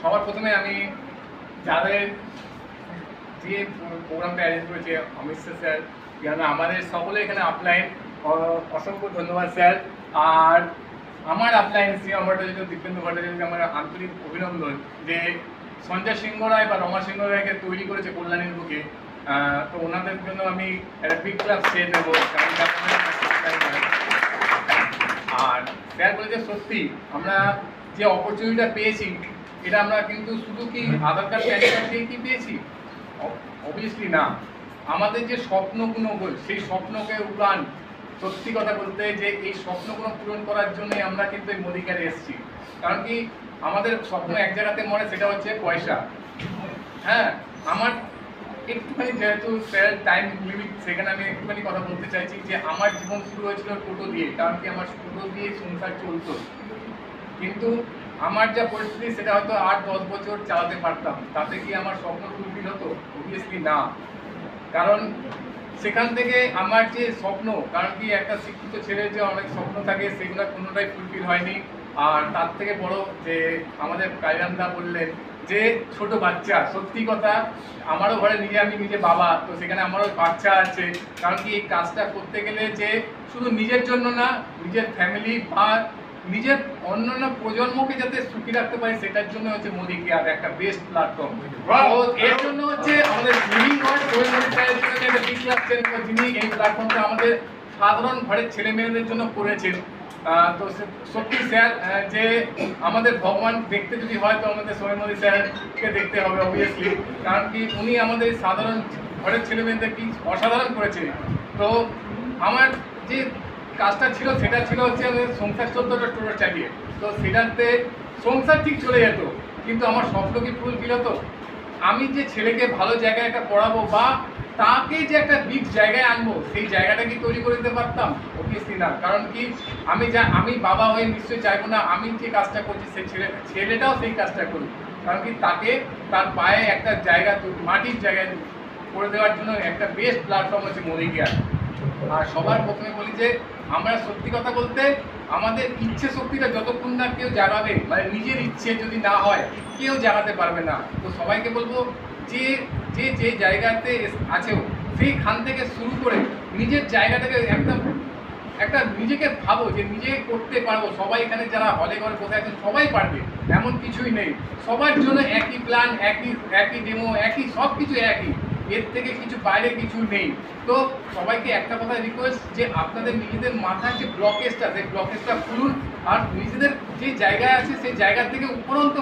সবার প্রথমে আমি যাদের যে প্রোগ্রামটা অ্যারেঞ্জ করেছে অমিত স্যার, যেন আমাদের সকলে এখানে আপলাইন, অসংখ্য ধন্যবাদ স্যার। আর আমার আপলাইন সিনেমা ভট্টাচার্য, দীপেন্দু ভট্টাচার্যকে আমার আন্তরিক অভিনন্দন যে সঞ্জয় সিংহ রায় বা রমা সিংহ রায়কে তৈরি করেছে কল্যাণীর বুকে। তো ওনাদের জন্য আমি একটা বিগ ক্লাস চেয়ে দেবো। আর স্যার বলেছে সত্যি আমরা যে অপরচুনিটিটা পেয়েছি, এটা আমরা কিন্তু শুধু কি আধার কার্ড প্যান কার্ড দিয়ে কি পেয়েছি? অবভিয়াসলি না। আমাদের যে স্বপ্নগুলো সেই স্বপ্নকে উড়ান, সত্যি কথা বলতে যে এই স্বপ্নগুলো পূরণ করার জন্যই আমরা কিন্তু এই মোদিকারে এসেছি। কারণ কি আমাদের স্বপ্ন এক জায়গাতে মরে, সেটা হচ্ছে পয়সা। হ্যাঁ, আমার একটুখানি যেহেতু স্যার টাইম লিমিট, সেখানে আমি একটুখানি কথা বলতে চাইছি যে আমার জীবন শুরু হয়েছিল টোটো দিয়ে। কারণ কি আমার টোটো দিয়ে সংসার চলতো, কিন্তু আমার যা পরিস্থিতি সেটা হয়তো 8-10 বছর চালাতে পারতাম। তাতে কি আমার স্বপ্ন ফুলফিল হতো? অবভিয়াসলি না। কারণ সেখান থেকে আমার যে স্বপ্ন, কারণ কি একটা শিক্ষিত ছেলের যে অনেক স্বপ্ন থাকে, সেগুলো কোনোটাই ফুলফিল হয়নি। আর তার থেকে বড় যে আমাদের কাইরামদা বললেন যে ছোট বাচ্চা, সত্যি কথা আমারও ঘরে আমি নিজে বাবা, তো সেখানে আমারও বাচ্চা আছে। কারণ কি এই কাজটা করতে গেলে যে শুধু নিজের জন্য না, নিজের ফ্যামিলি বা নিজের অন্যান্য প্রজন্মকে যাতে সুখী রাখতে পারে, সেটার জন্য হচ্ছে মোদি কেয়ার একটা বেস্ট প্ল্যাটফর্ম। এর জন্য হচ্ছে আমাদের লিভিং ওয়ার্ড যিনি এই প্ল্যাটফর্মটা আমাদের সাধারণ ঘরের ছেলে মেয়েদের জন্য করেছেন। তো সত্যি স্যার যে আমাদের ভগবান দেখতে যদি হয়, তো আমাদের সোহেল মোদি স্যারকে দেখতে হবে অবভিয়াসলি। কারণ কি উনি আমাদের সাধারণ ঘরের ছেলে মেয়েদের কি অসাধারণ করেছে। তো আমার যে কাজটা ছিল সেটা ছিল হচ্ছে সংসার চলতো টোটো চালিয়ে, তো সেটাতে সংসার ঠিক চলে যেত, কিন্তু আমার স্বপ্ন কি ফুলফিল হতো? আমি যে ছেলেকে ভালো জায়গায় একটা পড়াবো বা তাকে যে একটা বিগ জায়গায় আনবো, সেই জায়গাটা কি তৈরি করে দিতে পারতাম? অবভিয়াসলি না। কারণ কি আমি বাবা হয়ে নিশ্চয়ই চাইবো না আমি যে কাজটা করছি সেই ছেলেটাও সেই কাজটা করুক। কারণ কি তাকে তার পায়ে একটা জায়গা, মাটির জায়গায় করে দেওয়ার জন্য একটা বেস্ট প্ল্যাটফর্ম হচ্ছে মোদি কেয়ার। আর সবার প্রথমে বলি যে আমরা সত্যি কথা বলতে আমাদের ইচ্ছে শক্তিটা যতক্ষণ না কেউ জাগাবে, মানে নিজের ইচ্ছে যদি না হয়, কেউ জাগাতে পারবে না। তো সবাইকে বলবো যে যে যে জায়গাতে আছেও, সেইখান থেকে শুরু করে নিজের জায়গাটাকে একটা নিজেকে ভাবো যে নিজে করতে পারবো। সবাই এখানে যারা হলে ঘরে বসে আছেন সবাই পারবে, এমন কিছুই নেই। সবার জন্য একই প্ল্যান, একই ডেমো, একই সব কিছু একই, এর থেকে কিছু বাইরে কিছু নেই। তো সবাইকে একটা কথা রিকোয়েস্ট যে আপনাদের নিজেদের মাথায় যে ব্লকেজটা, সেই ব্লকেজটা খুলুন। আর নিজেদের যে জায়গায় আছে সেই জায়গা থেকে উপরন্ত